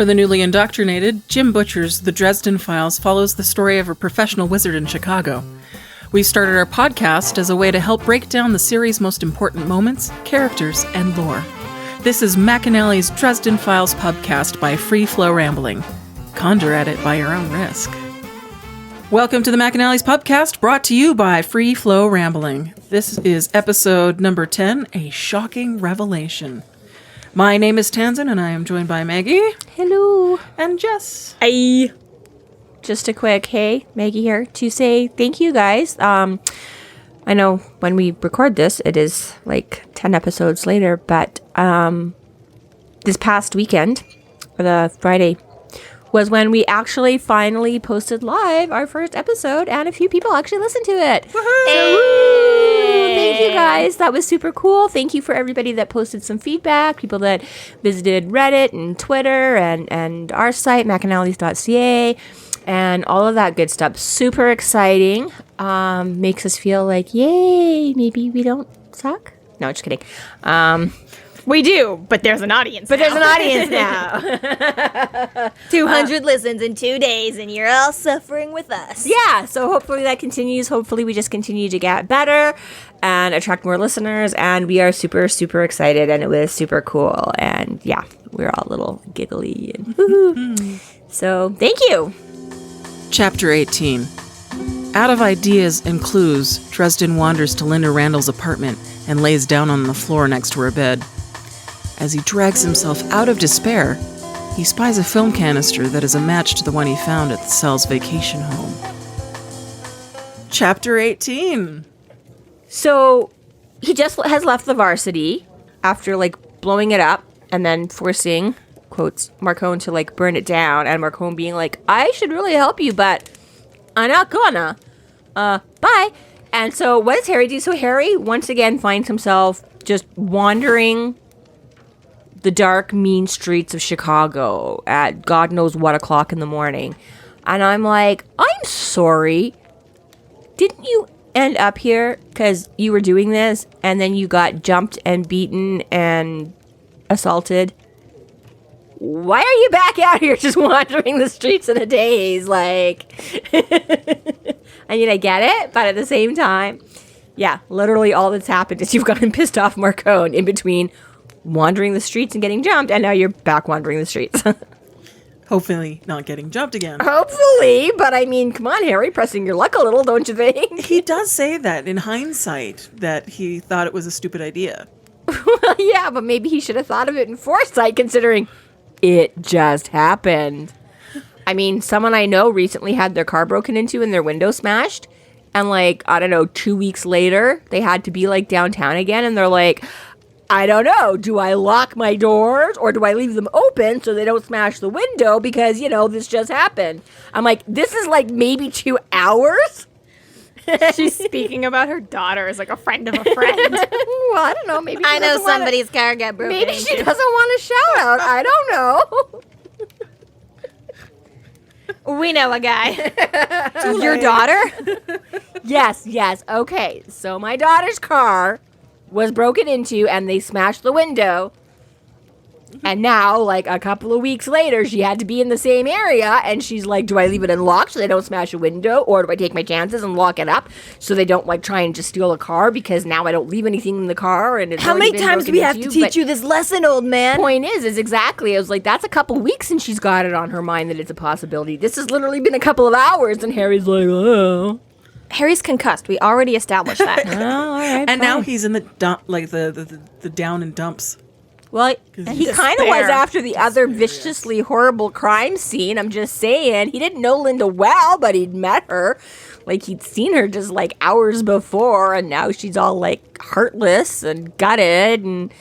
For the newly indoctrinated, Jim Butcher's The Dresden Files follows the story of a professional wizard in Chicago. We started our podcast as a way to help break down the series' most important moments, characters, and lore. This is McAnally's Dresden Files Pubcast by Free Flow Rambling. Conjure at it by your own risk. Welcome to the McAnally's Pubcast, brought to you by Free Flow Rambling. This is episode number 10, A Shocking Revelation. My name is Tansenn, and I am joined by Maggie. Hello. And Jess. Hi. Just a quick, hey, Maggie here, to say thank you guys. I know when we record this, it is like 10 episodes later, but this past weekend, or the Friday, was when we actually finally posted live our first episode, and a few people actually listened to it. Woohoo! Hey! Thank you guys. That was super cool. Thank you for everybody that posted some feedback, people that visited Reddit and Twitter and our site, McAnally's.ca, and all of that good stuff. Super exciting. Makes us feel like, yay, maybe we don't suck. No, just kidding. We do, but there's an audience now. There's an audience now. 200 listens in 2 days, and you're all suffering with us. Yeah, so hopefully that continues. Hopefully we just continue to get better and attract more listeners. And we are super, super excited, and it was super cool. And yeah, we're all a little giggly. And woo-hoo. So thank you. Chapter 18. Out of ideas and clues, Dresden wanders to Linda Randall's apartment and lays down on the floor next to her bed. As he drags himself out of despair, he spies a film canister that is a match to the one he found at the cell's vacation home. Chapter 18. So he just has left the varsity after blowing it up and then forcing, quotes, Marcone to burn it down, and Marcone being like, I should really help you, but I'm not gonna. Bye. And so what does Harry do? So Harry once again finds himself just wandering the dark, mean streets of Chicago at God knows what o'clock in the morning. And I'm like, I'm sorry. Didn't you end up here because you were doing this and then you got jumped and beaten and assaulted? Why are you back out here just wandering the streets in a daze? I mean, I get it, but at the same time, yeah, literally all that's happened is you've gotten pissed off Marcone in between wandering the streets and getting jumped, and now you're back wandering the streets. Hopefully not getting jumped again. Hopefully, but I mean, come on, Harry, pressing your luck a little, don't you think? He does say that in hindsight, that he thought it was a stupid idea. Well, yeah, but maybe he should have thought of it in foresight, considering it just happened. I mean, someone I know recently had their car broken into and their window smashed, and 2 weeks later, they had to be downtown again, and they're like, I don't know, do I lock my doors or do I leave them open so they don't smash the window because, this just happened? I'm like, this is maybe 2 hours? She's speaking about her daughter as a friend of a friend. Well, I don't know, maybe I know somebody's car got broken Maybe into. she doesn't want a shout out, I don't know. We know a guy. Your daughter? Yes, okay. So my daughter's car was broken into and they smashed the window. And now, a couple of weeks later, she had to be in the same area, and she's like, do I leave it unlocked so they don't smash a window, or do I take my chances and lock it up so they don't, try and just steal a car, because now I don't leave anything in the car, and it's How many times do we have to teach you this lesson, old man? Point is exactly, I was like, that's a couple weeks, and she's got it on her mind that it's a possibility. This has literally been a couple of hours, and Harry's like, oh. Harry's concussed. We already established that. Oh, all right, and fine. now he's in the dump, the down and dumps. Well, he kind of was after the other viciously horrible crime scene. I'm just saying. He didn't know Linda well, but he'd met her. He'd seen her just hours before, and now she's all heartless and gutted, and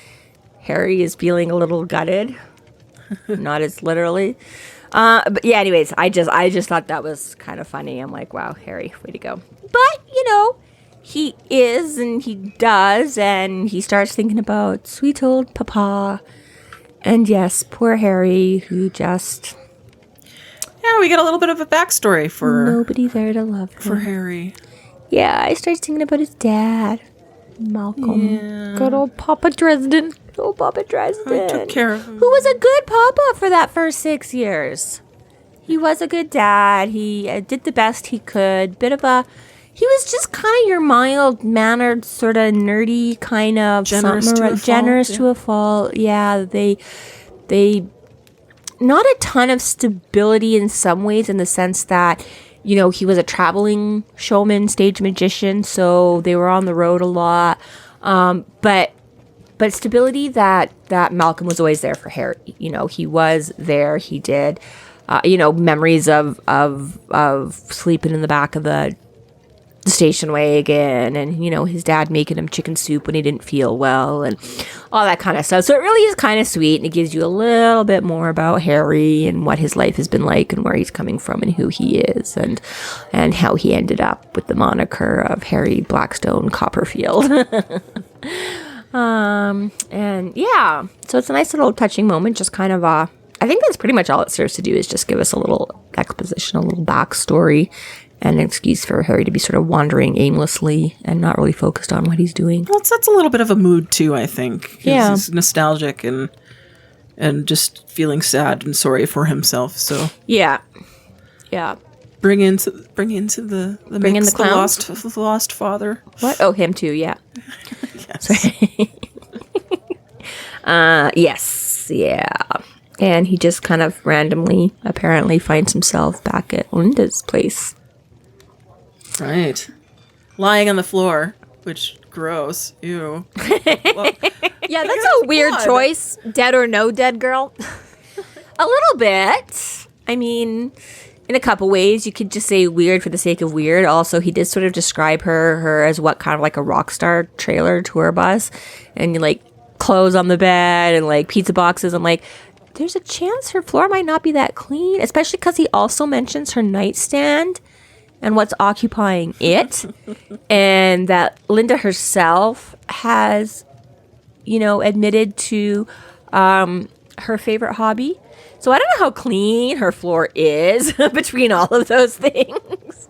Harry is feeling a little gutted. Not as literally. But yeah, anyways, I just thought that was kind of funny. I'm like, wow, Harry, way to go. But, he is, and he does, and he starts thinking about sweet old Papa. And yes, poor Harry, who just... Yeah, we get a little bit of a backstory for... Nobody there to love him. For Harry. Yeah, I started thinking about his dad, Malcolm. Yeah. Good old Papa Dresden. Oh, Papa Dresden. I took care of him. Who was a good papa for that first 6 years. He was a good dad. He did the best he could. He was just kind of your mild-mannered, sort of nerdy kind of... Generous to a fault. Yeah, they... Not a ton of stability in some ways, in the sense that, you know, he was a traveling showman, stage magician, so they were on the road a lot. But stability that Malcolm was always there for Harry. You know, he was there. He did, memories of sleeping in the back of the station wagon, and, you know, his dad making him chicken soup when he didn't feel well, and all that kind of stuff. So it really is kind of sweet, and it gives you a little bit more about Harry and what his life has been like and where he's coming from and who he is, and how he ended up with the moniker of Harry Blackstone Copperfield. And yeah, so it's a nice little touching moment, just kind of I think that's pretty much all it serves to do, is just give us a little exposition, a little backstory, and an excuse for Harry to be sort of wandering aimlessly and not really focused on what he's doing. Well, that's a little bit of a mood too, I think. Yeah. He's nostalgic and just feeling sad and sorry for himself. So yeah. bring into the mix clown? the lost father. What? Oh, him too. Yeah. Yes. Yes. Yeah. And he just kind of randomly, apparently, finds himself back at Linda's place. Right. Lying on the floor, which gross. Ew. Well, Yeah, that's a weird blood. choice. Dead or no dead girl. A little bit. I mean, in a couple ways, you could just say weird for the sake of weird. Also, he did sort of describe her as what, kind of like a rock star trailer tour bus, and like clothes on the bed and like pizza boxes. I'm like, there's a chance her floor might not be that clean, especially because he also mentions her nightstand and what's occupying it, and that Linda herself has, you know, admitted to her favorite hobby. So I don't know how clean her floor is between all of those things.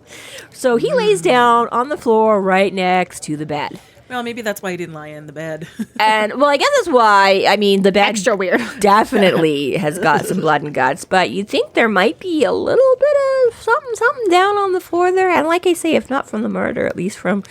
So he lays down on the floor right next to the bed. well, maybe that's why he didn't lie in the bed. And, well, I guess that's why, I mean, the bed Extra weird. definitely has got some blood and guts, but you'd think there might be a little bit of something down on the floor there. And like I say, if not from the murder, at least from...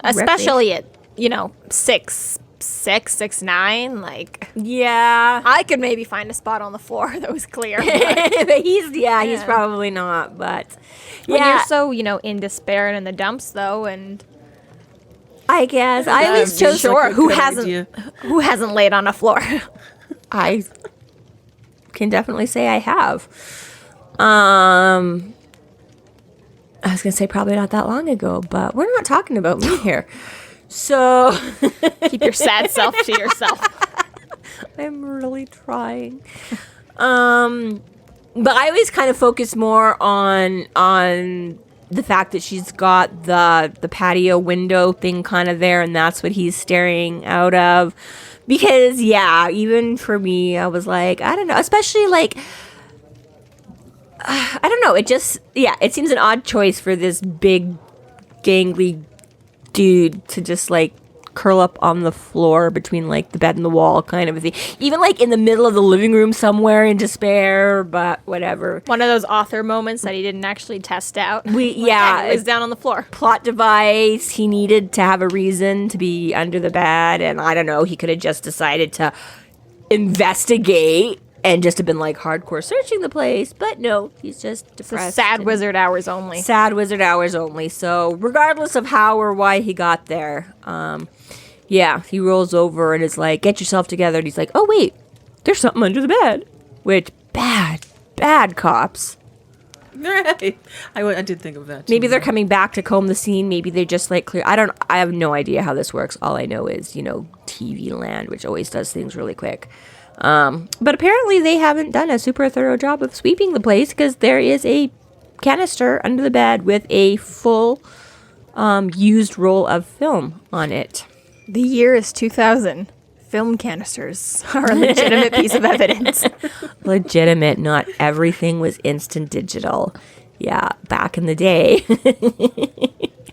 Especially at, 6'9", like... Yeah. I could maybe find a spot on the floor that was clear. But he's probably not, but... When Yeah, you're so, in despair and in the dumps, though, and... I guess. I always seems chose... like Sure, a who good hasn't? idea. Who hasn't laid on a floor? I can definitely say I have. I was going to say probably not that long ago, but we're not talking about me here. So Keep your sad self to yourself. I'm really trying. But I always kind of focus more on the fact that she's got the patio window thing kind of there, and that's what he's staring out of. Because, yeah, even for me, I was like, I don't know, especially like, I don't know, it seems an odd choice for this big, gangly dude to just like curl up on the floor between like the bed and the wall kind of a thing. Even like in the middle of the living room somewhere in despair, but whatever. One of those author moments that he didn't actually test out. He He was down on the floor. plot device. He needed to have a reason to be under the bed, and I don't know, he could have just decided to investigate and just have been like hardcore searching the place, but no, he's just depressed. Sad and- wizard hours only. Sad wizard hours only. So regardless of how or why he got there, yeah, he rolls over and is like, get yourself together. And he's like, oh wait, there's something under the bed. Which, bad cops. Right. I did think of that too. Maybe they're coming back to comb the scene. Maybe they just like clear. I have no idea how this works. All I know is, TV land, which always does things really quick. But apparently they haven't done a super thorough job of sweeping the place, because there is a canister under the bed with a full used roll of film on it. The year is 2000. Film canisters are a legitimate piece of evidence. Legitimate. Not everything was instant digital. Yeah, back in the day.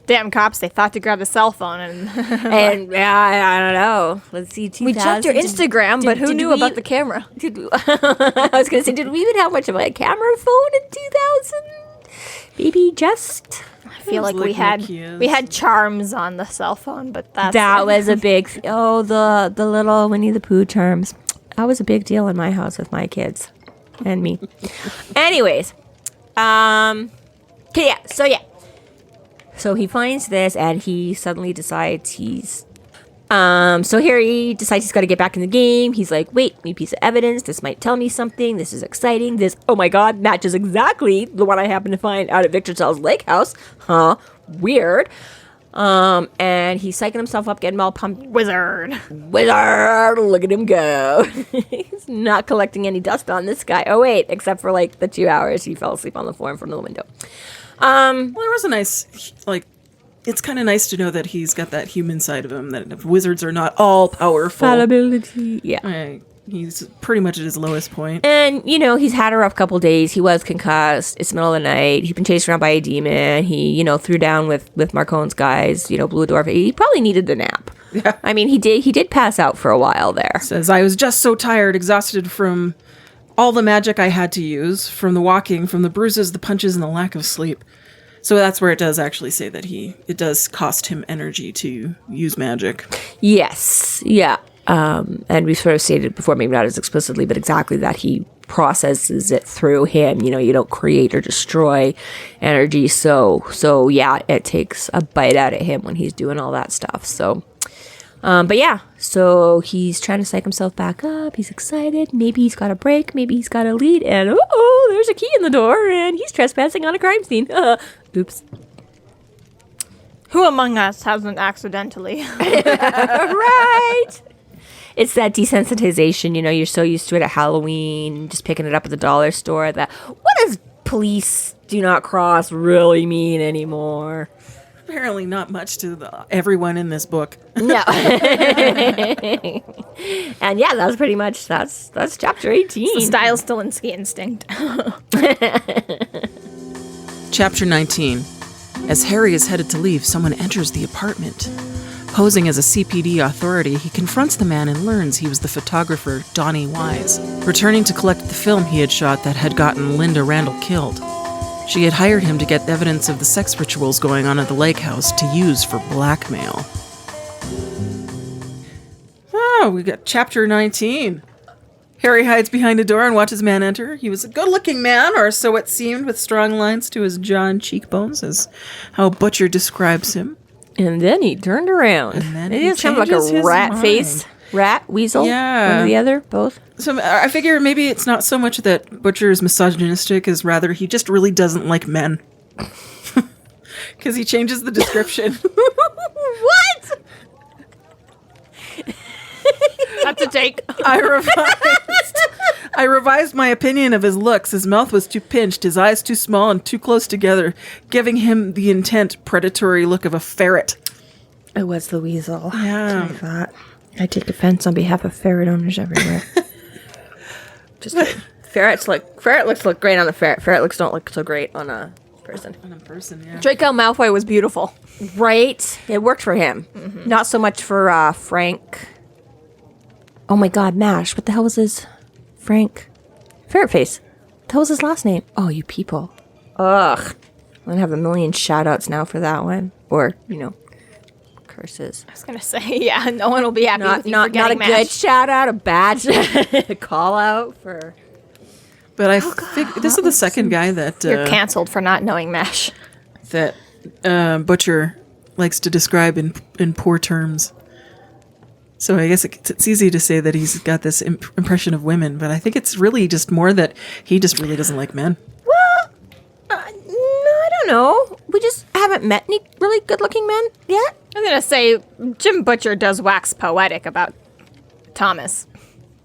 Damn cops, they thought to grab the cell phone and... And I don't know. Let's see. we checked your Instagram, but who knew about the camera? I was going to say, did we even have much of a camera phone in 2000? Maybe just... I feel like we had charms on the cell phone, but that was a big... the little Winnie the Pooh charms. That was a big deal in my house with my kids and me. Anyways. Okay, So he finds this, and he suddenly decides so here he decides he's got to get back in the game. He's like, wait, new piece of evidence. This might tell me something. This is exciting. This, oh my God, matches exactly the one I happened to find out at Victor Tell's lake house. Huh? Weird. And he's psyching himself up, getting all pumped. Wizard. Look at him go. He's not collecting any dust on this guy. Oh, wait, except for like the 2 hours he fell asleep on the floor in front of the window. Well, there was a nice, it's kind of nice to know that he's got that human side of him, that wizards are not all powerful. Fallibility. Yeah. He's pretty much at his lowest point. And, he's had a rough couple days. He was concussed. It's the middle of the night. He's been chased around by a demon. He, threw down with Marcone's guys, blew a door. He probably needed the nap. Yeah. I mean, he did pass out for a while there. Says, I was just so tired, exhausted from all the magic I had to use, from the walking, from the bruises, the punches, and the lack of sleep. So that's where it does actually say that it does cost him energy to use magic. Yes. Yeah. And we sort of stated before, maybe not as explicitly, but exactly that he processes it through him. You don't create or destroy energy. So yeah, it takes a bite out of him when he's doing all that stuff. So, but yeah, so he's trying to psych himself back up. He's excited. Maybe he's got a break. Maybe he's got a lead. And there's a key in the door, and he's trespassing on a crime scene. Oops. Who among us hasn't accidentally? Right. It's that desensitization, you're so used to it at Halloween, just picking it up at the dollar store, that what does police do not cross really mean anymore? Apparently not much to everyone in this book. No. And yeah, that's pretty much, that's chapter 18. The style's still in Ski Instinct. Chapter 19. As Harry is headed to leave, someone enters the apartment. Posing as a CPD authority, he confronts the man and learns he was the photographer Donnie Wise, returning to collect the film he had shot that had gotten Linda Randall killed. She had hired him to get evidence of the sex rituals going on at the lake house to use for blackmail. Oh, we got chapter 19. Harry hides behind a door and watches man enter. He was a good-looking man, or so it seemed, with strong lines to his jaw and cheekbones, as how Butcher describes him. And then he turned around. And then it he is kind of like a rat mind. face. Rat, weasel, Yeah. one or the other, both. So I figure maybe it's not so much that Butcher is misogynistic as rather he just really doesn't like men. Because he changes the description. What? That's a take. I revised my opinion of his looks. His mouth was too pinched, his eyes too small and too close together, giving him the intent predatory look of a ferret. It was the weasel. Yeah. I thought. I take offense on behalf of ferret owners everywhere. Just ferret looks look great on a ferret. Ferret looks don't look so great on a person. On a person, yeah. Draco Malfoy was beautiful. Right? It worked for him. Mm-hmm. Not so much for Frank. Oh my God, Mash. What the hell was his... Frank... Ferret Face. What the hell was his last name? Oh, you people. Ugh. I'm going to have a million shout-outs now for that one. Or, curses. I was going to say, yeah, no one will be happy with you not forgetting a Mash. good shout-out, a bad call-out for... But this is the second guy that... You're canceled for not knowing Mash. that Butcher likes to describe in poor terms. So I guess it's easy to say that he's got this impression of women, but I think it's really just more that he just really doesn't like men. Well, no, I don't know. We just haven't met any really good-looking men yet. I was going to say, Jim Butcher does wax poetic about Thomas.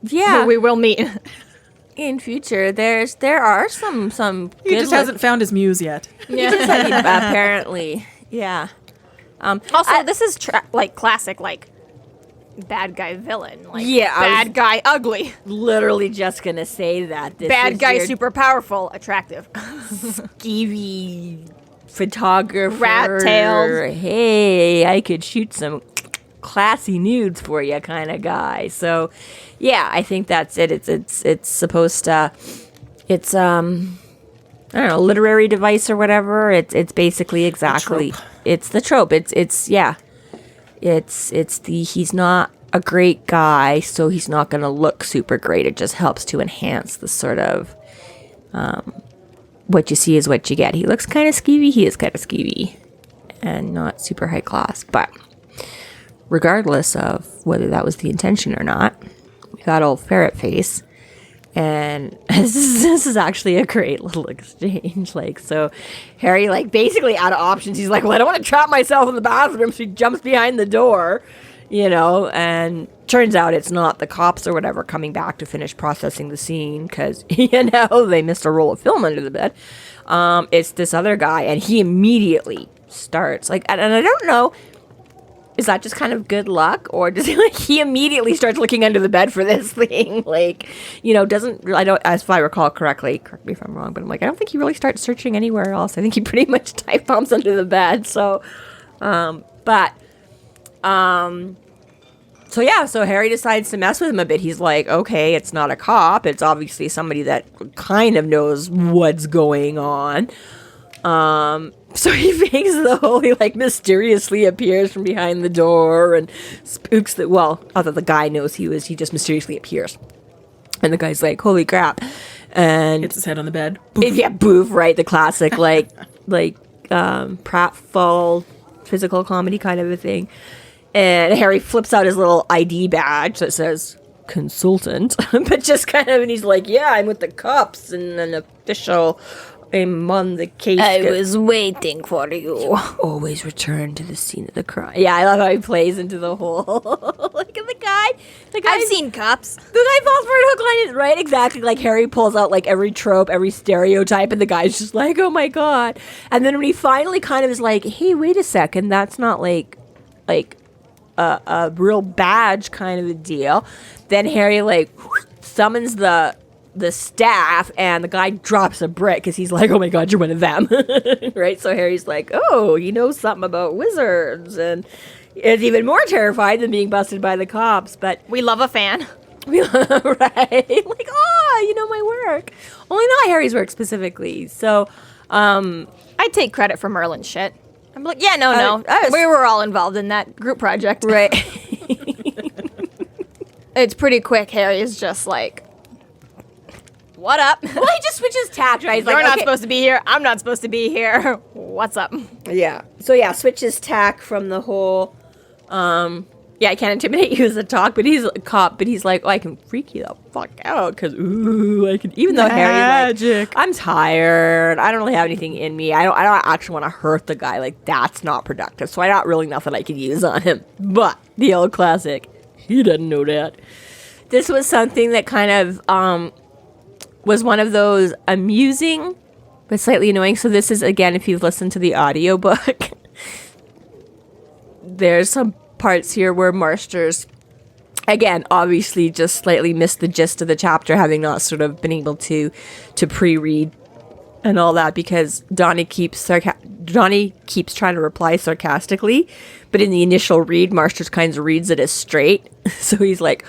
Yeah. Who we will meet. In future, there are some He just hasn't found his muse yet. Yeah. Apparently. Yeah. Also, this is classic, bad guy villain. Bad guy ugly. Literally just going to say that. Bad guy super powerful, attractive. Skeevy photographer. Rat-tailed. Hey, I could shoot some classy nudes for you kind of guy. So, yeah, I think that's it. It's supposed to, it's I don't know, literary device or whatever. It's basically exactly it's the trope. It's the he's not a great guy, so he's not going to look super great. It just helps to enhance the sort of what you see is what you get. He looks kind of skeevy. He is kind of skeevy and not super high class, but regardless of whether that was the intention or not, we got old ferret face, and this is actually a great little exchange. Like, so Harry, like, basically out of options, he's like, well, I don't want to trap myself in the bathroom, so he jumps behind the door, you know, and turns out it's not the cops or whatever coming back to finish processing the scene, because, you know, they missed a roll of film under the bed. It's this other guy, and he immediately starts, like, and I don't know, is that just kind of good luck, or does he, like, he immediately starts looking under the bed for this thing, like, you know, I don't, as if I recall correctly, correct me if I'm wrong, but I'm like, I don't think he really starts searching anywhere else. I think he pretty much dive bombs under the bed. So, so Harry decides to mess with him a bit. He's like, okay, it's not a cop. It's obviously somebody that kind of knows what's going on. So he fakes the whole, he, like, mysteriously appears from behind the door and spooks other the guy knows he just mysteriously appears. And the guy's like, holy crap. And Hits his head on the bed. Boof, right? The classic, pratfall physical comedy kind of a thing. And Harry flips out his little ID badge that says consultant, but just kind of, and he's like, yeah, I'm with the cops and an official. I'm on the case. I was waiting for you. Always return to the scene of the crime. Yeah, I love how he plays into the whole. Look at the guy. I've seen cops. The guy falls for it hook, line, and right? Exactly. Like, Harry pulls out, like, every trope, every stereotype, and the guy's just like, oh my god. And then when he finally kind of is like, hey, wait a second, that's not like a real badge kind of a deal. Then Harry, like, summons the staff, and the guy drops a brick because he's like, oh my god, you're one of them. Right? So Harry's like, oh, he knows something about wizards, and is even more terrified than being busted by the cops. But We love a fan. right? Like, oh, you know my work. Only not Harry's work specifically. So I take credit for Merlin's shit. I'm like, yeah, no. We were all involved in that group project. right. It's pretty quick. Harry is just like, what up? Well, he just switches tact, right? He's You're like, not okay. supposed to be here. I'm not supposed to be here. What's up? Yeah. So yeah, switches tack from the whole I can't intimidate you as a talk, but he's a cop, but he's like, oh, I can freak you the fuck out, because I can, even though Harry's like, I'm tired, I don't really have anything in me, I don't actually want to hurt the guy, like, that's not productive, so I got really nothing I could use on him. But the old classic, he doesn't know that. This was something that kind of was one of those amusing but slightly annoying. So this is, again, if you've listened to the audiobook, there's some parts here where Marsters, again, obviously just slightly missed the gist of the chapter, having not sort of been able to pre-read and all that, because Donnie keeps trying to reply sarcastically, but in the initial read, Marsters kind of reads it as straight. So he's like,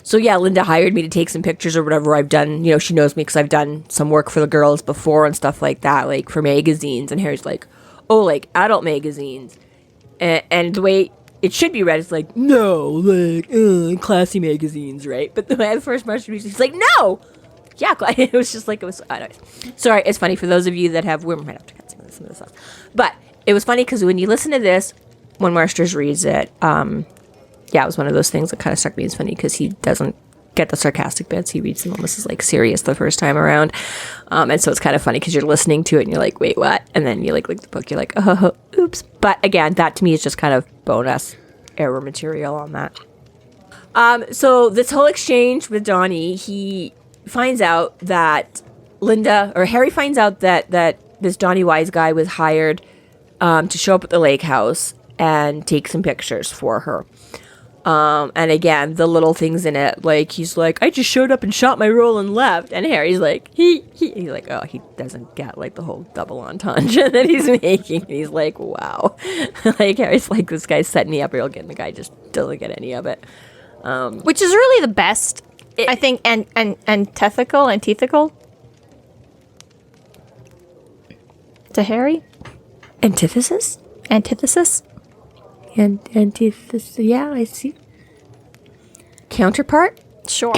so yeah, Linda hired me to take some pictures or whatever. I've done, you know, she knows me because I've done some work for the girls before and stuff like that, like for magazines. And Harry's like, oh, like adult magazines. And the way it should be read is like, no, like classy magazines, right? But the way the first Marsters reads, he's like, no, yeah, it was just like, it was, anyways. Sorry, it's funny for those of you that have, we might have to cut some of this stuff. But it was funny because when you listen to this, when Marsters reads it, it was one of those things that kind of struck me as funny because he doesn't get the sarcastic bits. He reads them almost as like serious the first time around. And so it's kind of funny because you're listening to it and you're like, wait, what? And then you like look at the book, you're like, oh, oops. But again, that to me is just kind of bonus error material on that. So this whole exchange with Donnie, he finds out that Harry finds out that this Donnie Wise guy was hired to show up at the lake house and take some pictures for her. And again, the little things in it, like he's like, I just showed up and shot my roll and left. And Harry's like, he's like, oh, he doesn't get like the whole double entendre that he's making. And he's like, wow. Like Harry's like, this guy's setting me up real good, and the guy just doesn't get any of it. Which is really the best, I think, and antithetical to Harry. Antithesis? Antithesis. Antithesis. Yeah, I see. Counterpart? Sure.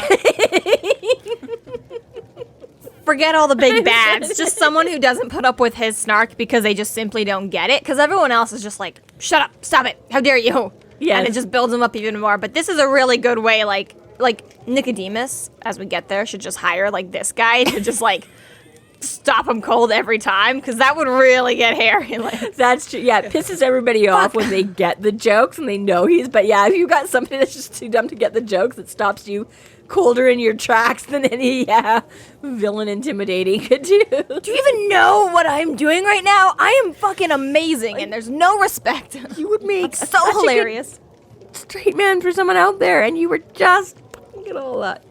Forget all the big bads. Just someone who doesn't put up with his snark because they just simply don't get it. Because everyone else is just like, shut up, stop it, how dare you? Yeah. And it just builds them up even more. But this is a really good way, like Nicodemus, as we get there, should just hire like this guy to just like stop him cold every time, because that would really get Harry. Like, that's true. Yeah, it pisses everybody off when they get the jokes and they know but yeah, if you got somebody that's just too dumb to get the jokes, it stops you colder in your tracks than any villain intimidating could do. Do you even know what I'm doing right now? I am fucking amazing, and there's no respect. You would make so hilarious straight man for someone out there, and you were just fucking all that.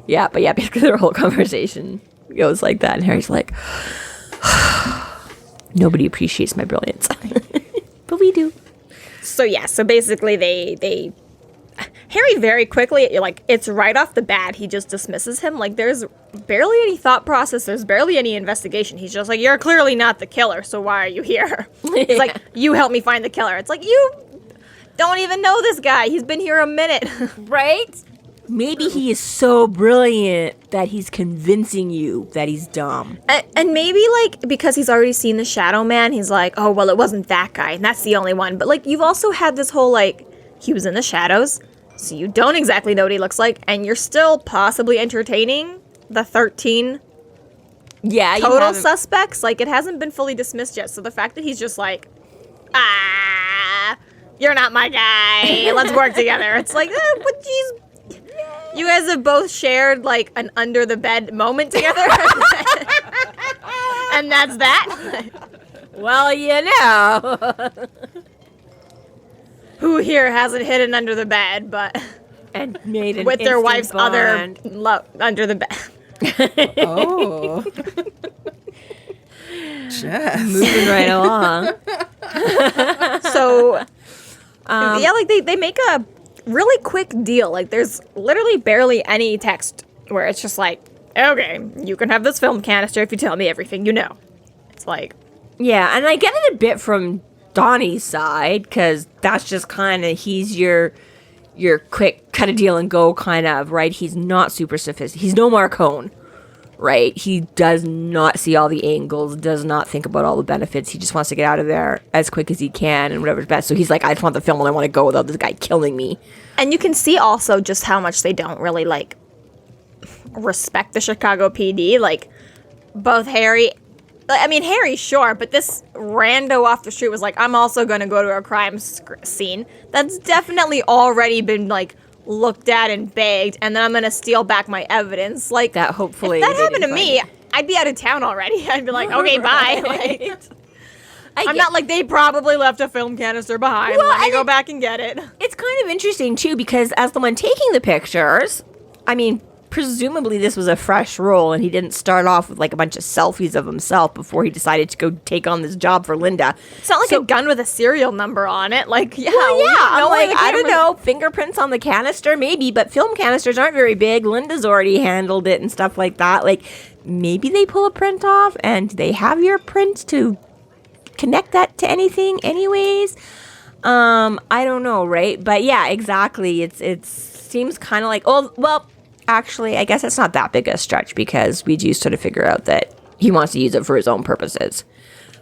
Yeah, but yeah, because their whole conversation goes like that, and Harry's like, nobody appreciates my brilliance. But we do. So yeah, so basically they Harry very quickly, like, it's right off the bat, he just dismisses him. Like, there's barely any thought process, there's barely any investigation. He's just like, you're clearly not the killer, so why are you here? It's like, you help me find the killer. It's like, you don't even know this guy, he's been here a minute. Right? Maybe he is so brilliant that he's convincing you that he's dumb. And maybe, like, because he's already seen the Shadow Man, he's like, oh, well, it wasn't that guy, and that's the only one. But, like, you've also had this whole, like, he was in the shadows, so you don't exactly know what he looks like, and you're still possibly entertaining the 13 total suspects. Like, it hasn't been fully dismissed yet, so the fact that he's just like, you're not my guy, let's work together. It's like, but geez, you guys have both shared, like, an under-the-bed moment together, and that's that. Well, you know. Who here hasn't hidden under the bed, but and made an with their wife's bond. other under the bed. Oh, Jess, moving right along. So, yeah, like they make a really quick deal. Like, there's literally barely any text where it's just like, okay, you can have this film canister if you tell me everything you know. It's like, yeah, and I get it a bit from Donnie's side, because that's just kind of, he's your quick cut a deal and go kind of, right? He's not super sophisticated. He's no Marcone, right? He does not see all the angles, does not think about all the benefits. He just wants to get out of there as quick as he can and whatever's best. So he's like, I just want the film and I want to go without this guy killing me. And you can see also just how much they don't really, like, respect the Chicago PD. Like, both Harry, sure, but this rando off the street was like, I'm also going to go to a crime scene. That's definitely already been, like, looked at and begged, and then I'm going to steal back my evidence. Like, that hopefully if that happened to me, I'd be out of town already. I'd be like, okay, bye. Like, I'm not like, they probably left a film canister behind. Well, Let me go back and get it. It's kind of interesting, too, because as the one taking the pictures, I mean, presumably this was a fresh role, and he didn't start off with like a bunch of selfies of himself before he decided to go take on this job for Linda. It's not like a gun with a serial number on it. Like, yeah, I'm like, I don't know, fingerprints on the canister, maybe, but film canisters aren't very big. Linda's already handled it and stuff like that. Like, maybe they pull a print off, and they have your print to connect that to anything anyways. I don't know, right? But yeah, exactly. It seems kind of like, oh, well, actually, I guess it's not that big a stretch, because we do sort of figure out that he wants to use it for his own purposes.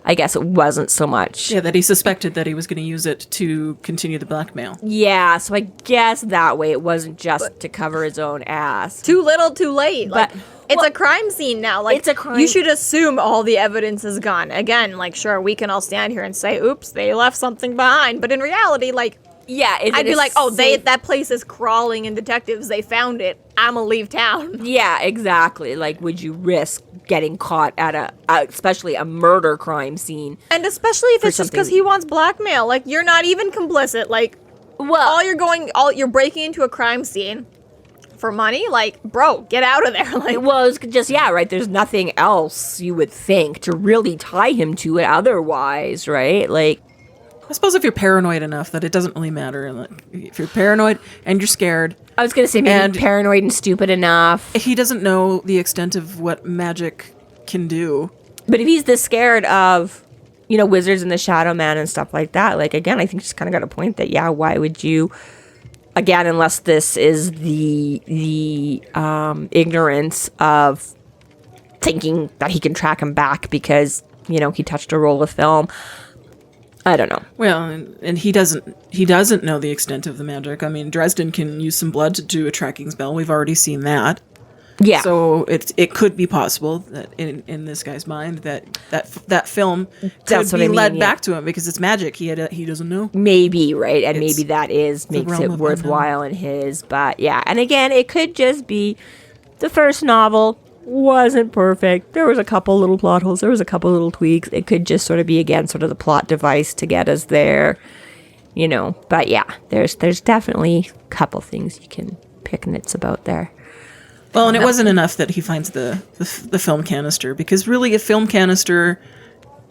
I guess it wasn't so much. Yeah, that he suspected that he was going to use it to continue the blackmail. Yeah, so I guess that way it wasn't just to cover his own ass. Too little, too late. But it's a crime scene now. Like, it's a crime. You should assume all the evidence is gone. Again, like, sure, we can all stand here and say, oops, they left something behind. But in reality, like, yeah, I'd be like, oh, that place is crawling in detectives. They found it. I'ma leave town. Yeah, exactly. Like, would you risk getting caught at especially a murder crime scene? And especially if it's just because he wants blackmail. Like, you're not even complicit. Like, Well, you're breaking into a crime scene for money. Like, bro, get out of there. Like, well, it's just, yeah, right. There's nothing else you would think to really tie him to it otherwise, right? Like, I suppose if you're paranoid enough that it doesn't really matter. Like, if you're paranoid and you're scared. I was going to say maybe paranoid and stupid enough. He doesn't know the extent of what magic can do. But if he's this scared of, you know, wizards and the Shadow Man and stuff like that, like, again, I think she's kind of got a point that, yeah, why would you, again, unless this is the ignorance of thinking that he can track him back because, you know, he touched a roll of film. I don't know. Well, and he doesn't know the extent of the magic. I mean, Dresden can use some blood to do a tracking spell. We've already seen that. Yeah. So it could be possible that in this guy's mind that film could be led back to him because it's magic. He doesn't know. Maybe, right? And maybe that makes it worthwhile in his. But yeah, and again, it could just be the first novel wasn't perfect. There was a couple little plot holes. There was a couple little tweaks. It could just sort of be, again, sort of the plot device to get us there, you know. But yeah, there's definitely a couple things you can pick nits about there. Well, and it wasn't enough that he finds the film canister, because really a film canister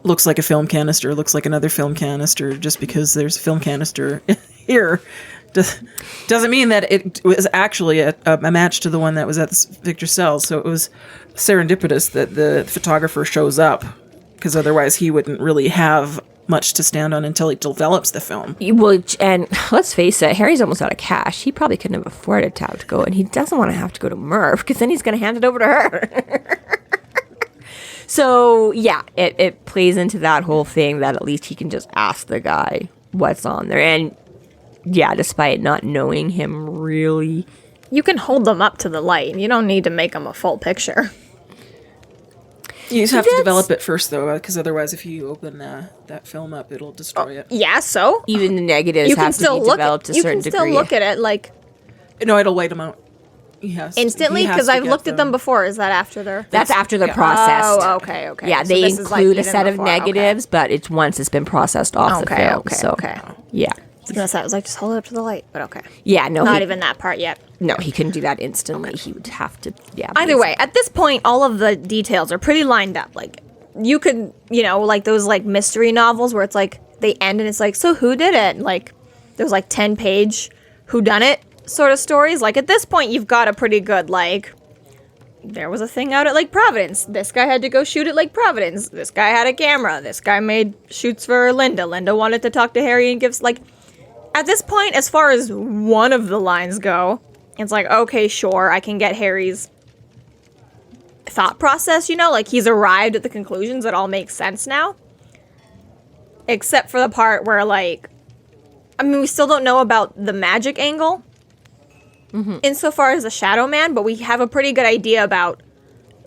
looks like a film canister, looks like another film canister. Just because there's a film canister here doesn't mean that it was actually a match to the one that was at Victor's cell. So it was serendipitous that the photographer shows up, because otherwise he wouldn't really have much to stand on until he develops the film. Well, and let's face it, Harry's almost out of cash. He probably couldn't have afforded to have to go, and he doesn't want to have to go to Murph, because then he's going to hand it over to her. So, yeah, it plays into that whole thing that at least he can just ask the guy what's on there. And yeah, despite not knowing him really. You can hold them up to the light. You don't need to make them a full picture. You just have to develop it first, though, because otherwise if you open that film up, it'll destroy it. Yeah, so? Even the negatives have to be developed to a certain degree. You can still look at it, like... No, it'll white them out. Instantly? Because I've looked at them before. Is that after they're... That's after they're processed. Oh, okay. Yeah, so they include a set of negatives, but it's once it's been processed off the film. Okay. Yeah. I was like, just hold it up to the light, but okay. Yeah, no. Not even that part yet. No, he couldn't do that instantly. Okay. He would have to, yeah. Either way, at this point, all of the details are pretty lined up. Like, you could, you know, like those, like, mystery novels where it's like, they end and it's like, so who did it? Like, there's, like, 10-page whodunit sort of stories. Like, at this point, you've got a pretty good, like, there was a thing out at Lake Providence. This guy had to go shoot at Lake Providence. This guy had a camera. This guy made shoots for Linda. Linda wanted to talk to Harry and gives, like... At this point, as far as one of the lines go, it's like, okay, sure, I can get Harry's thought process, you know? Like, he's arrived at the conclusions that all make sense now. Except for the part where, like... I mean, we still don't know about the magic angle. Insofar as the Shadow Man, but we have a pretty good idea about...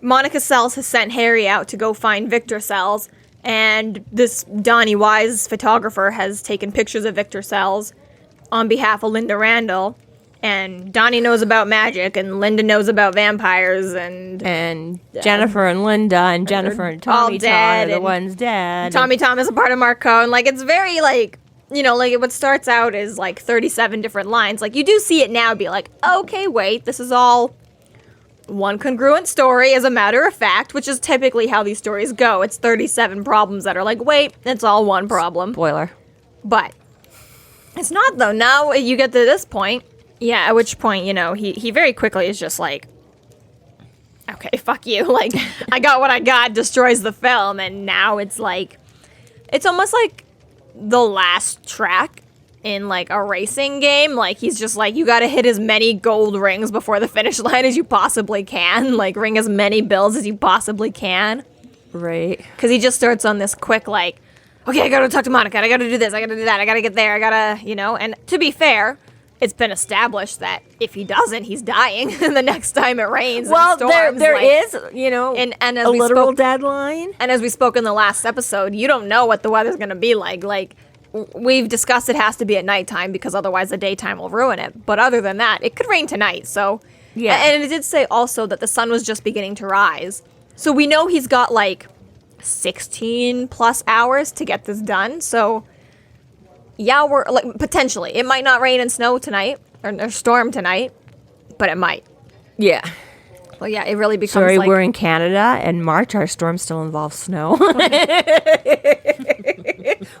Monica Sells has sent Harry out to go find Victor Sells, and this Donnie Wise photographer has taken pictures of Victor Sells on behalf of Linda Randall, and Donnie knows about magic, and Linda knows about vampires, and Jennifer and Linda, and Jennifer and Tommy Tom are the ones dead. Tommy Tom is a part of Marcone. Like, it's very, like, you know, like, what starts out is, like, 37 different lines. Like, you do see it now be like, okay, wait, this is all one congruent story, as a matter of fact, which is typically how these stories go. It's 37 problems that are like, wait, it's all one problem. Spoiler. But it's not, though. Now you get to this point, yeah, at which point, you know, he very quickly is just like, okay, fuck you. Like, I got what I got, destroys the film, and now it's like, it's almost like the last track in, like, a racing game. Like, he's just like, you gotta hit as many gold rings before the finish line as you possibly can. Like, ring as many bills as you possibly can. Right. Because he just starts on this quick, like, okay, I gotta talk to Monica, I gotta do this, I gotta do that, I gotta get there, I gotta, you know. And to be fair, it's been established that if he doesn't, he's dying the next time it rains. Well, and storms, there like, is, you know, and as a we literal deadline. And as we spoke in the last episode, you don't know what the weather's gonna be like. Like, we've discussed it has to be at nighttime because otherwise the daytime will ruin it. But other than that, it could rain tonight. So, yeah. And it did say also that the sun was just beginning to rise. So we know he's got like 16 plus hours to get this done. So, yeah, we're like potentially. It might not rain and snow tonight or storm tonight, but it might. Yeah. Well, yeah, it really becomes Sorry, like... we're in Canada, and March, our storm still involves snow.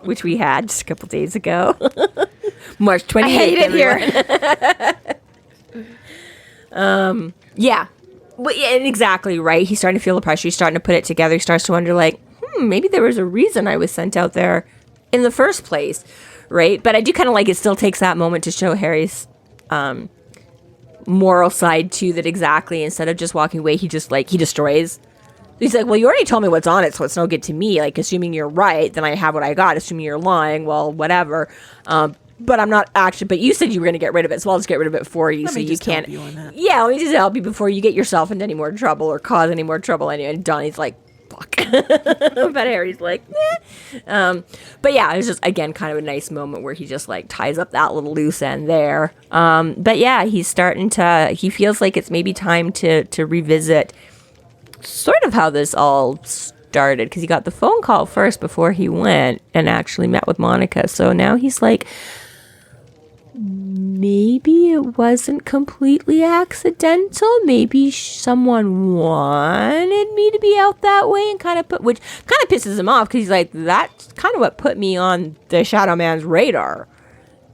Which we had just a couple days ago. March 28th. I hate it here. Yeah. Well, yeah, exactly, right? He's starting to feel the pressure. He's starting to put it together. He starts to wonder, like, maybe there was a reason I was sent out there in the first place, right? But I do kind of like it still takes that moment to show Harry's moral side, too, that exactly, instead of just walking away, he just, like, he destroys. He's like, well, you already told me what's on it, so it's no good to me. Like, assuming you're right, then I have what I got. Assuming you're lying, well, whatever. But I'm not actually, but you said you were going to get rid of it, so I'll just get rid of it for you. Let so me you just can't. help you on that. Yeah, let me just help you before you get yourself into any more trouble or cause any more trouble anyway. And Donnie's like, fuck. But Harry's like, but yeah, it was just, again, kind of a nice moment where he just like ties up that little loose end there. But yeah, he's starting to, he feels like it's maybe time to revisit sort of how this all started, because he got the phone call first before he went and actually met with Monica. So now he's like, maybe it wasn't completely accidental. Maybe someone wanted me to be out that way and kind of put, which kind of pisses him off, because he's like, that's kind of what put me on the Shadow Man's radar,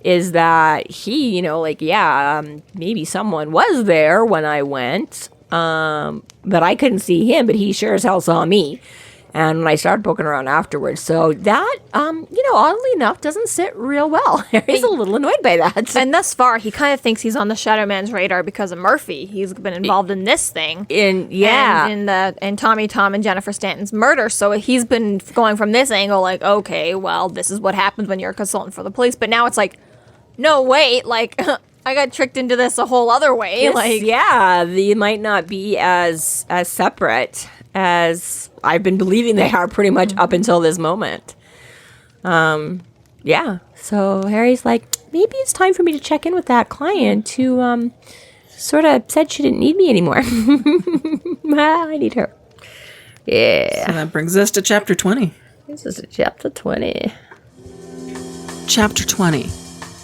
is that he, you know, like, yeah, maybe someone was there when I went, but I couldn't see him, but he sure as hell saw me. And when I started poking around afterwards, so that, you know, oddly enough, doesn't sit real well. Harry's a little annoyed by that. And thus far, he kind of thinks he's on the Shadow Man's radar because of Murphy. He's been involved in this thing. And Tommy Tom and Jennifer Stanton's murder. So he's been going from this angle, like, okay, well, this is what happens when you're a consultant for the police. But now it's like, no, wait, like, I got tricked into this a whole other way. Yes, like, yeah, they might not be as separate as I've been believing they are pretty much up until this moment. Yeah, so Harry's like, maybe it's time for me to check in with that client who sort of said she didn't need me anymore. I need her. Yeah. So that brings us to chapter 20. This is chapter 20. Chapter 20.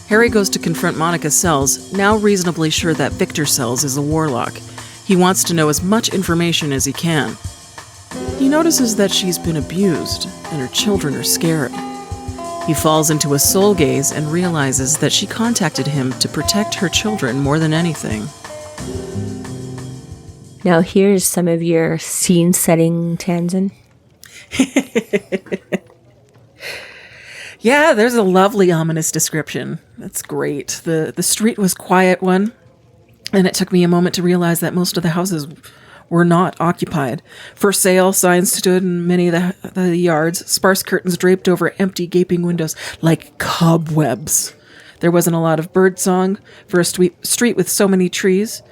Harry goes to confront Monica Sells, now reasonably sure that Victor Sells is a warlock. He wants to know as much information as he can. He notices that she's been abused, and her children are scared. He falls into a soul gaze and realizes that she contacted him to protect her children more than anything. Now here's some of your scene setting, Tansenn. Yeah, there's a lovely ominous description. That's great. The street was quiet one, and it took me a moment to realize that most of the houses were not occupied. For sale signs stood in many of the yards, sparse curtains draped over empty gaping windows like cobwebs. There wasn't a lot of bird song for a street with so many trees,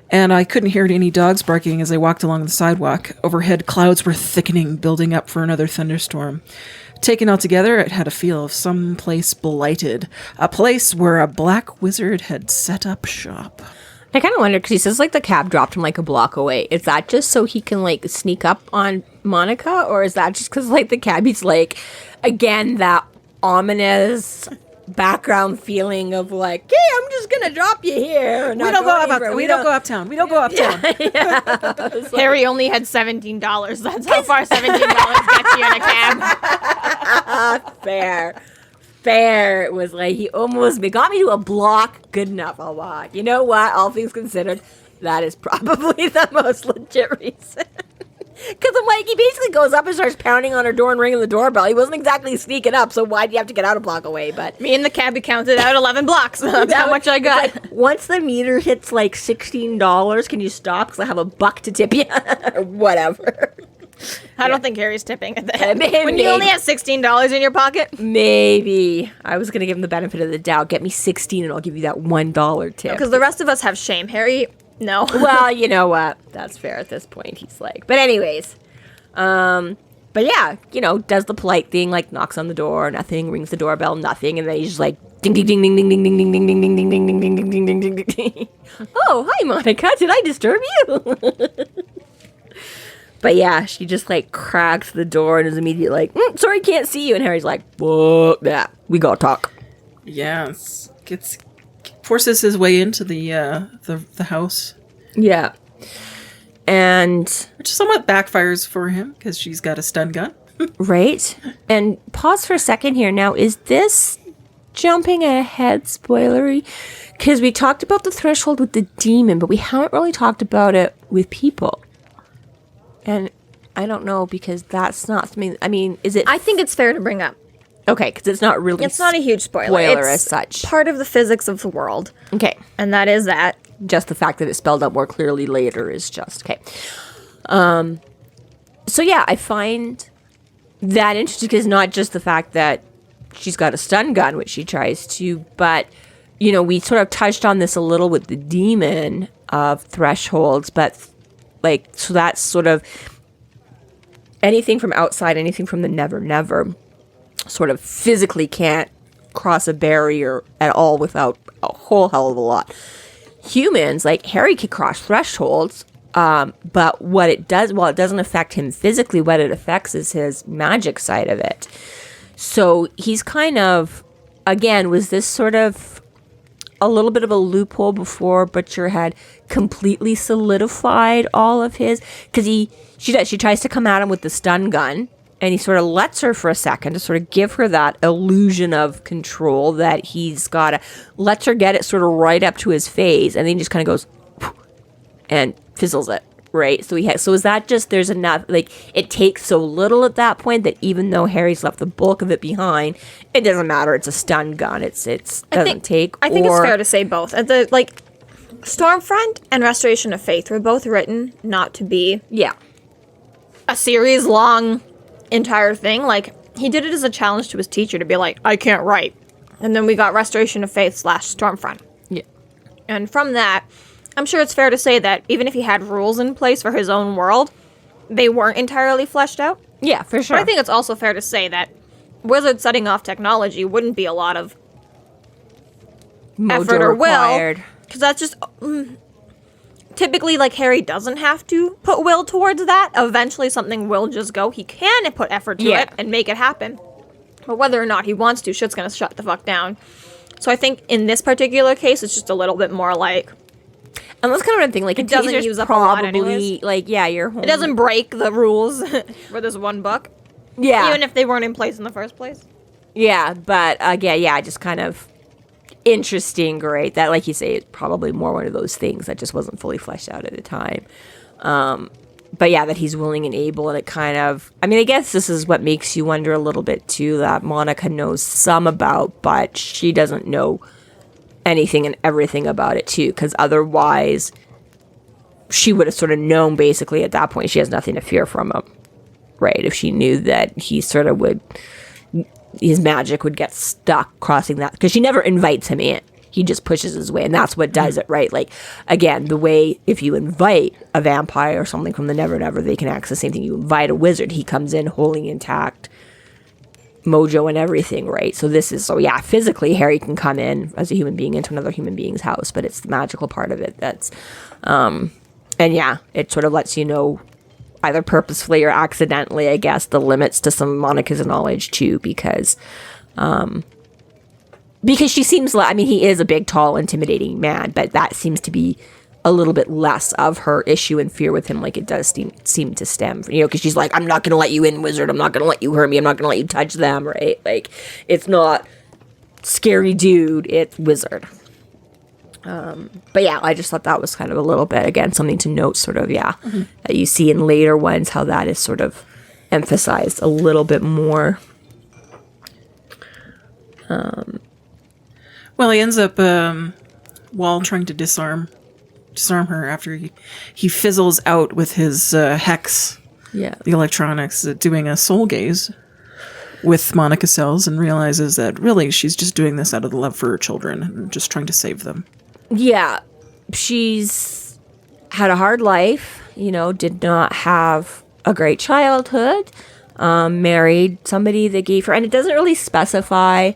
and I couldn't hear any dogs barking as I walked along the sidewalk. Overhead, clouds were thickening, building up for another thunderstorm. Taken all together, it had a feel of some place blighted, a place where a black wizard had set up shop. I kind of wonder, because he says, like, the cab dropped him, like, a block away. Is that just so he can, like, sneak up on Monica? Or is that just because, like, the cabbie's, like, again, that ominous background feeling of, like, hey, I'm just going to drop you here. We don't go uptown. We don't go uptown. Yeah. Harry only had $17. That's how far $17 gets you in a cab. Fair. It was like he almost got me to a block. Good enough. I'll walk. You know what? All things considered, that is probably the most legit reason. Because I'm like, he basically goes up and starts pounding on her door and ringing the doorbell. He wasn't exactly sneaking up, so why'd you have to get out a block away? But me and the cabbie counted out 11 blocks. That's how much I got. Like, once the meter hits like $16, can you stop? Because I have $1 to tip you. Or whatever. I don't think Harry's tipping at that. Maybe. When you only have $16 in your pocket? Maybe. I was going to give him the benefit of the doubt. Get me 16 and I'll give you that $1 tip. Because the rest of us have shame. Harry, no. Well, you know what? That's fair at this point, he's like. But anyways. But yeah, you know, does the polite thing, like knocks on the door, nothing, rings the doorbell, nothing, and then he's just like ding ding ding ding ding ding ding ding ding ding ding ding ding ding ding ding ding ding ding. Oh, hi Monica, did I disturb you? But yeah, she just like cracks the door and is immediately like, sorry, can't see you. And Harry's like, fuck that. We gotta talk. Yes. Forces his way into the house. Yeah. And... which somewhat backfires for him, because she's got a stun gun. Right? And pause for a second here. Now, is this jumping ahead spoilery? Because we talked about the threshold with the demon, but we haven't really talked about it with people. And I don't know, because that's not something... I mean, is it... I think it's fair to bring up. Okay, because it's not really... It's not a huge spoiler. It's as such. Part of the physics of the world. Okay. And that is that. Just the fact that it's spelled out more clearly later is just... Okay. So yeah, I find that interesting, because not just the fact that she's got a stun gun, which she tries to, but, you know, we sort of touched on this a little with the demon of thresholds, but, like, so that's sort of anything from outside, anything from the never sort of physically can't cross a barrier at all without a whole hell of a lot. Humans, like Harry, can cross thresholds, but what it does, while it doesn't affect him physically, what it affects is his magic side of it. So he's kind of, again, was this sort of a little bit of a loophole before Butcher had completely solidified all of his, because she tries to come at him with the stun gun, and he sort of lets her for a second to sort of give her that illusion of control that he's got to, lets her get it sort of right up to his face, and then he just kind of goes and fizzles it, right? So so is that just, there's enough, like, it takes so little at that point that even though Harry's left the bulk of it behind, it doesn't matter, it's a stun gun, it doesn't take, I think it's fair to say both. Stormfront and Restoration of Faith were both written not to be a series-long entire thing. Like, he did it as a challenge to his teacher to be like, I can't write. And then we got Restoration of Faith / Stormfront. Yeah. And from that, I'm sure it's fair to say that even if he had rules in place for his own world, they weren't entirely fleshed out. Yeah, for sure. But I think it's also fair to say that Wizards setting off technology wouldn't be a lot of Mojo effort or required. will. Because that's just... typically, like, Harry doesn't have to put will towards that. Eventually, something will just go. He can put effort to it and make it happen. But whether or not he wants to, shit's gonna shut the fuck down. So I think in this particular case, it's just a little bit more like... And that's kind of what I'm thinking. Like, it doesn't use up a lot anyways. Like, yeah, you're home. It doesn't break the rules for this one book. Yeah. Even if they weren't in place in the first place. Yeah, but again, just kind of interesting, right? That, like you say, is probably more one of those things that just wasn't fully fleshed out at the time. But yeah, that he's willing and able, and it kind of... I mean, I guess this is what makes you wonder a little bit, too, that Monica knows some about, but she doesn't know anything and everything about it, too, because otherwise she would have sort of known, basically, at that point she has nothing to fear from him, right? If she knew that he sort of would... his magic would get stuck crossing that, because she never invites him in. He just pushes his way, and that's what does it, right? Like, again, the way, if you invite a vampire or something from the Never, they can access the same thing. You invite a wizard, he comes in wholly intact, mojo and everything, right? So this is, physically, Harry can come in as a human being into another human being's house, but it's the magical part of it that's, it sort of lets you know, either purposefully or accidentally, I guess, the limits to some Monica's knowledge, too, because she seems like, I mean, he is a big, tall, intimidating man, but that seems to be a little bit less of her issue and fear with him, like it does seem to stem from, because she's like, I'm not going to let you in, wizard, I'm not going to let you hurt me, I'm not going to let you touch them, right? Like, it's not scary dude, it's wizard. But yeah, I just thought that was kind of a little bit, again, something to note, sort of, that you see in later ones, how that is sort of emphasized a little bit more. Well, he ends up, while trying to disarm her after he fizzles out with his hex, the electronics, doing a soul gaze with Monica cells, and realizes that really she's just doing this out of the love for her children and just trying to save them. Yeah, she's had a hard life, did not have a great childhood, married somebody that gave her, and it doesn't really specify,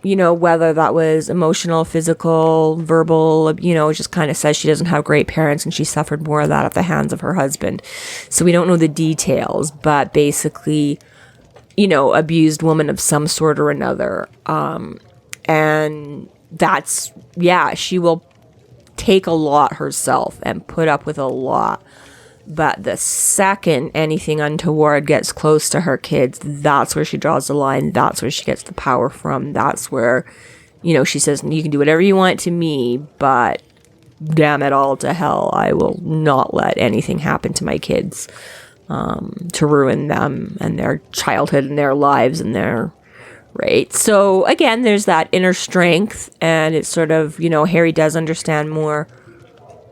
whether that was emotional, physical, verbal, it just kind of says she doesn't have great parents and she suffered more of that at the hands of her husband. So we don't know the details, but basically abused woman of some sort or another. And that's, she will take a lot herself and put up with a lot. But the second anything untoward gets close to her kids, that's where she draws the line. That's where she gets the power from. That's where, she says, you can do whatever you want to me, but damn it all to hell, I will not let anything happen to my kids to ruin them and their childhood and their lives and their... Right. So again, there's that inner strength, and it's sort of, Harry does understand more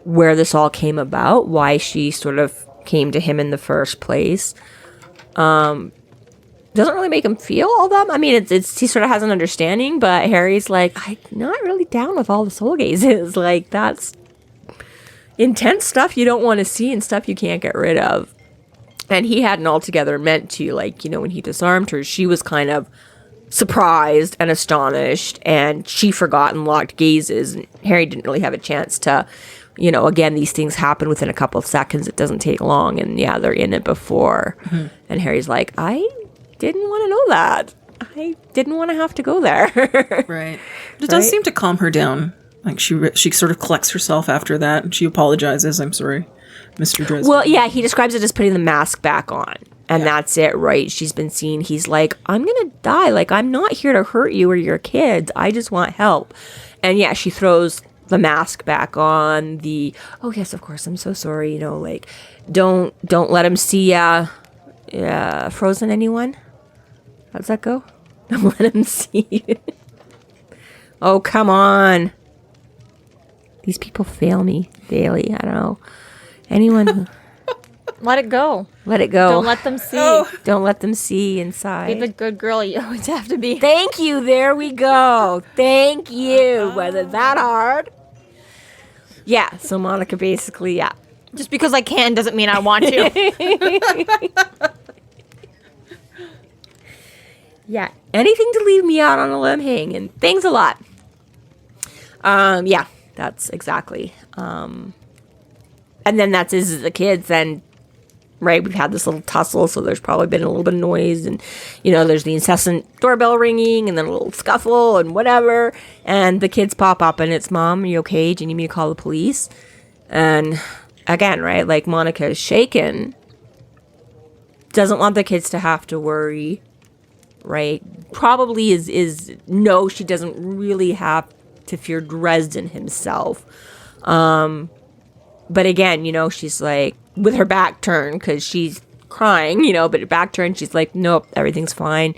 where this all came about, why she sort of came to him in the first place. Doesn't really make him feel all that. I mean, it's he sort of has an understanding, but Harry's like, I'm not really down with all the soul gazes. Like, that's intense stuff you don't want to see and stuff you can't get rid of. And he hadn't altogether meant to, like, when he disarmed her, she was kind of surprised and astonished, and she forgot and locked gazes, and Harry didn't really have a chance to, again, these things happen within a couple of seconds. It doesn't take long, and they're in it before. Mm-hmm. And Harry's like, I didn't want to know that. I didn't want to have to go there. Right. It does seem to calm her down. Like, she sort of collects herself after that, and she apologizes. I'm sorry, Mr. Dresden. Well, he describes it as putting the mask back on. And that's it, right? She's been seen. He's like, I'm going to die. Like, I'm not here to hurt you or your kids. I just want help. And she throws the mask back on. Oh, yes, of course. I'm so sorry. Like, don't let him see frozen anyone. How does that go? Don't let him see. Oh, come on. These people fail me daily. I don't know. Anyone... Let it go. Let it go. Don't let them see. Oh. Don't let them see inside. Be the good girl you always have to be. Thank you. There we go. Thank you. Wasn't that hard? Yeah. So Monica basically, Just because I can doesn't mean I want to. Yeah. Anything to leave me out on a limb hanging. Thanks a lot. Yeah. That's exactly. And then that's the kids and... Right, we've had this little tussle, so there's probably been a little bit of noise, and, there's the incessant doorbell ringing, and then a little scuffle, and whatever, and the kids pop up, and it's, Mom, are you okay? Do you need me to call the police? And, again, right, like, Monica is shaken, doesn't want the kids to have to worry, right, probably no, she doesn't really have to fear Dresden himself, but again, she's like, with her back turned, because she's crying, but her back turned, she's like, nope, everything's fine.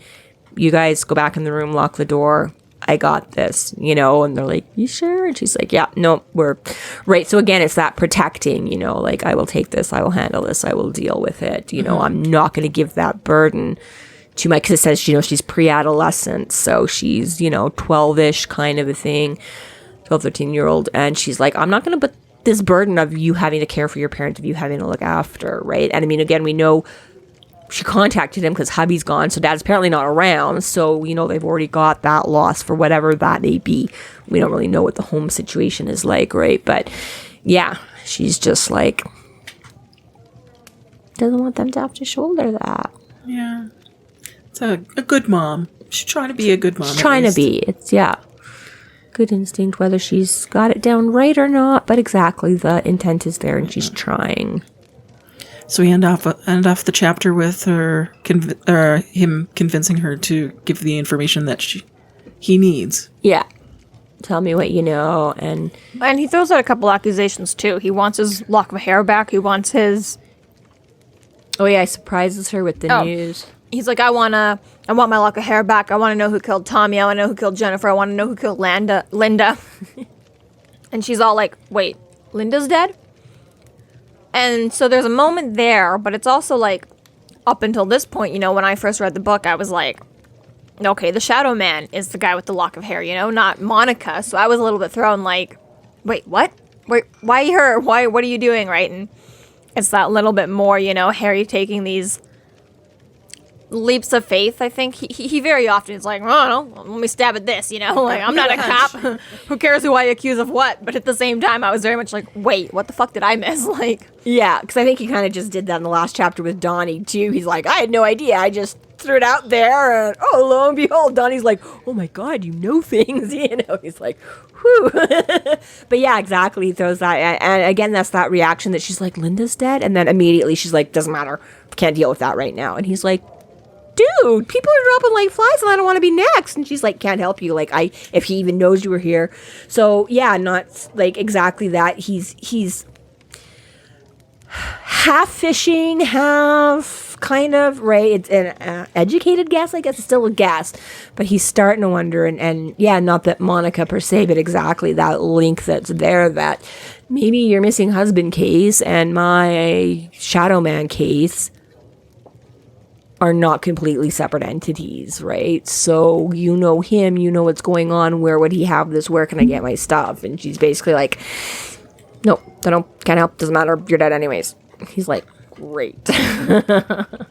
You guys go back in the room, lock the door. I got this, and they're like, you sure? And she's like, yeah, no, we're right. So again, it's that protecting, like, I will take this, I will handle this, I will deal with it. I'm not going to give that burden to because it says, she's pre-adolescent. So she's, 12-ish kind of a thing, 12, 13-year-old. And she's like, I'm not going to put this burden of you having to care for your parents, of you having to look after, right? And I mean, again, we know she contacted him because hubby's gone, so dad's apparently not around, so, they've already got that loss for whatever that may be. We don't really know what the home situation is like, right? But, yeah, she's just like, doesn't want them to have to shoulder that. Yeah. It's a good mom. She's trying to be a good mom. She's trying to be. It's, good instinct, whether she's got it down right or not, but exactly the intent is there, and she's trying. So we end off the chapter with him convincing her to give the information that he needs. Yeah, tell me what you know, and he throws out a couple accusations too. He wants his lock of hair back. He wants his. Oh yeah, he surprises her with the news. He's like, I want my lock of hair back. I want to know who killed Tommy. I want to know who killed Jennifer. I want to know who killed Linda. And she's all like, wait, Linda's dead? And so there's a moment there, but it's also like, up until this point, when I first read the book, I was like, okay, the Shadow Man is the guy with the lock of hair, not Monica. So I was a little bit thrown like, wait, what? Wait, why her? Why? What are you doing, right? And it's that little bit more, Harry taking these leaps of faith, I think. He very often is like, oh, no, let me stab at this, you know? Like, I'm not a cop. Who cares who I accuse of what? But at the same time, I was very much like, wait, what the fuck did I miss? Like, yeah, because I think he kind of just did that in the last chapter with Donnie, too. He's like, I had no idea. I just threw it out there, and oh, lo and behold, Donnie's like, oh my God, you know things, you know? He's like, whew. But yeah, exactly. He throws that. And again, that's that reaction that she's like, Linda's dead? And then immediately she's like, doesn't matter. Can't deal with that right now. And he's like, dude, people are dropping like flies and I don't want to be next. And she's like, can't help you. Like, if he even knows you were here. So yeah, not like exactly that. He's half fishing, half kind of, right? It's an educated guess, I guess. It's still a guess. But he's starting to wonder. And yeah, not that Monica per se, but exactly that link that's there, that maybe your missing husband case and my Shadow Man case are not completely separate entities, right? So you know him, you know what's going on, where would he have this, where can I get my stuff? And she's basically like, no, can't help, doesn't matter, you're dead anyways. He's like, great.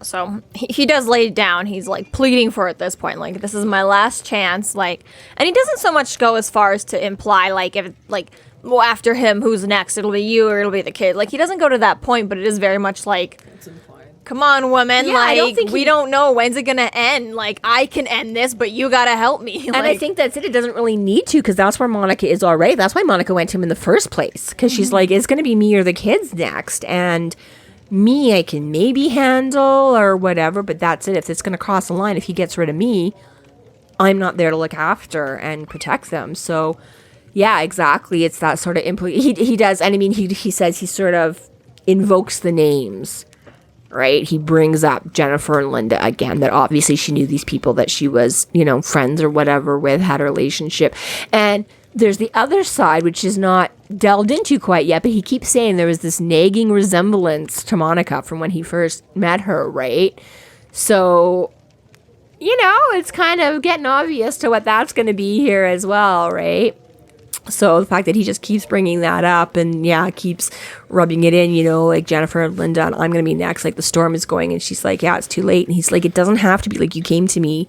so he does lay it down. He's like pleading for it at this point, like, this is my last chance, like, and he doesn't so much go as far as to imply, like, if, like, well, after him, who's next? It'll be you or it'll be the kid. Like, he doesn't go to that point, but it is very much like, come on, woman. Yeah, like, we don't know. When's it going to end? Like, I can end this, but you got to help me. And I think that's it. It doesn't really need to, because that's where Monica is already. That's why Monica went to him in the first place, because she's like, it's going to be me or the kids next. And me, I can maybe handle or whatever, but that's it. If it's going to cross the line, if he gets rid of me, I'm not there to look after and protect them. So, yeah, exactly. It's that sort of he does. And I mean, he says he sort of invokes the names. Right? He brings up Jennifer and Linda again, that obviously she knew these people that she was, you know, friends or whatever with, had a relationship. And there's the other side, which is not delved into quite yet, but he keeps saying there was this nagging resemblance to Monica from when he first met her, right? So, you know, it's kind of getting obvious to what that's going to be here as well, right? So the fact that he just keeps bringing that up and, yeah, keeps rubbing it in, you know, like Jennifer and Linda, and I'm going to be next, like the storm is going, and she's like, yeah, it's too late. And he's like, it doesn't have to be, like, you came to me.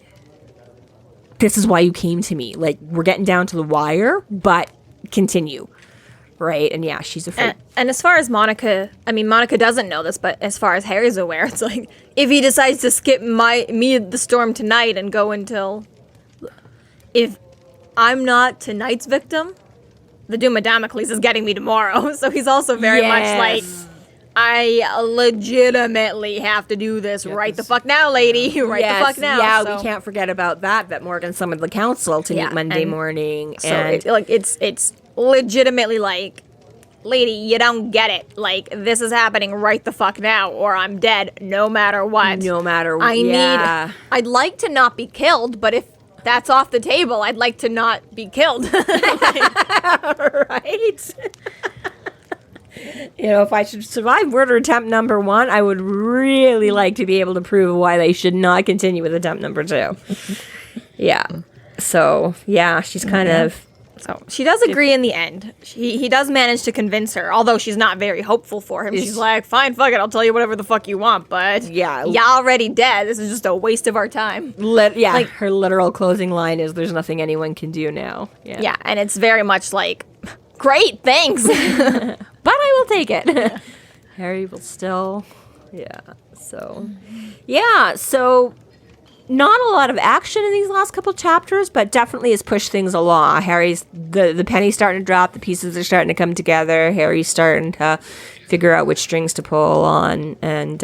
This is why you came to me. Like, we're getting down to the wire, but continue. Right? And yeah, she's afraid. And as far as Monica, I mean, Monica doesn't know this, but as far as Harry's aware, it's like, if he decides to skip me the storm tonight and go until, if I'm not tonight's victim, the Doom of Damocles is getting me tomorrow. So he's also very much like, I legitimately have to do this right the fuck now, lady. Right the fuck now. Yeah, so we can't forget about that Morgan summoned the council to meet Monday morning. So it's legitimately like, lady, you don't get it. Like, this is happening right the fuck now, or I'm dead no matter what. No matter what. I'd like to not be killed, but if that's off the table, I'd like to not be killed. Right? You know, if I should survive murder attempt number 1, I would really like to be able to prove why they should not continue with attempt number 2. Yeah. So, yeah, she's kind of... So, she does agree in the end. He does manage to convince her, although she's not very hopeful for him. She's like, fine, fuck it, I'll tell you whatever the fuck you want, but y'all already dead. This is just a waste of our time. Like, her literal closing line is, there's nothing anyone can do now. Yeah, and it's very much like, great, thanks. But I will take it. Harry will still... Yeah, so... Yeah, so... Not a lot of action in these last couple chapters, but definitely has pushed things along. Harry's... The penny's starting to drop. The pieces are starting to come together. Harry's starting to figure out which strings to pull on. And,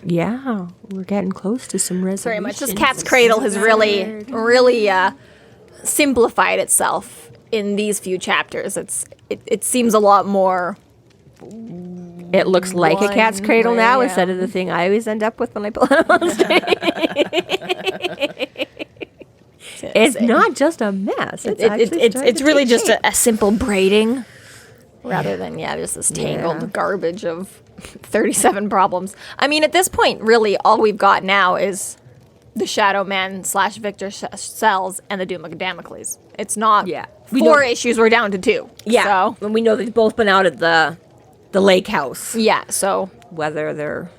yeah, we're getting close to some resolution. Very much. This Cat's Cradle has really simplified itself in these few chapters. It seems a lot more... It looks like a cat's cradle now instead of the thing I always end up with when I pull it on stage. It's not just a mess. It's really just a simple braiding rather than just this tangled garbage of 37 problems. I mean, at this point, really, all we've got now is the Shadow Man / Victor cells and the Doom of Damocles. It's not 4 issues. We're down to 2. Yeah, so. And we know they've both been out at the the lake house. Yeah, so Whether they're,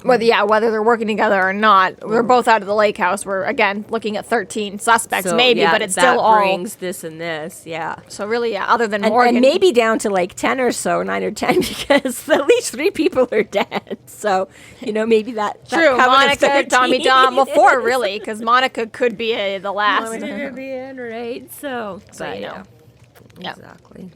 whether they're working together or not, we're both out of the lake house. We're again looking at 13 suspects, So, maybe, yeah, but it's that still all. brings this and this, yeah. So really, other than Morgan, And maybe down to like 10 or so, 9 or 10, because at least 3 people are dead. So, maybe that true. that Monica, 13 Tommy, Tom, well, 4 really, because Monica could be the last. Monica could be in, right? So So, you know. Yeah. Exactly.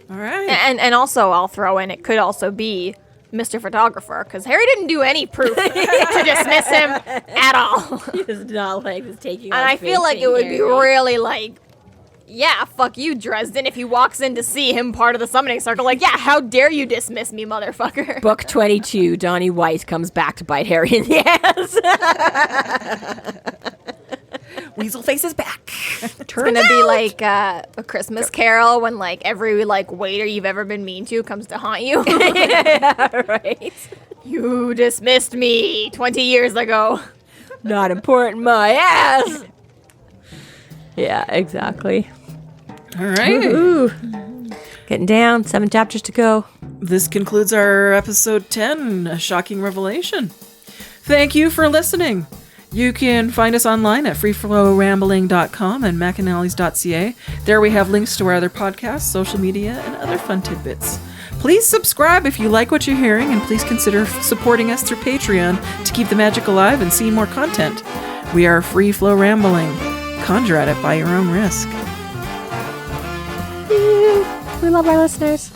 All right. And also, I'll throw in, it could also be Mr. Photographer, because Harry didn't do any proof to dismiss him at all. He does not like this taking And I feel like it would be really like, yeah, fuck you, Dresden, if he walks in to see him part of the summoning circle. Like, yeah, how dare you dismiss me, motherfucker. Book 22, Donnie White comes back to bite Harry in the ass. Weaselface is back. It's gonna be like a Christmas Carol when like every like waiter you've ever been mean to comes to haunt you. Yeah, right. You dismissed me 20 years ago. Not important, my ass. Yeah, exactly. All right. Ooh. Getting down, 7 chapters to go. This concludes our episode 10, A Shocking Revelation. Thank you for listening. You can find us online at freeflowrambling.com and McAnally's.ca. There we have links to our other podcasts, social media, and other fun tidbits. Please subscribe if you like what you're hearing, and please consider supporting us through Patreon to keep the magic alive and see more content. We are Free Flow Rambling. Conjure at it by your own risk. We love our listeners.